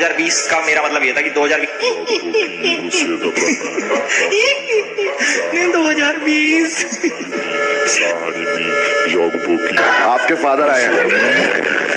2020 का मेरा मतलब ये था कि 2020 आपके फादर आए हैं।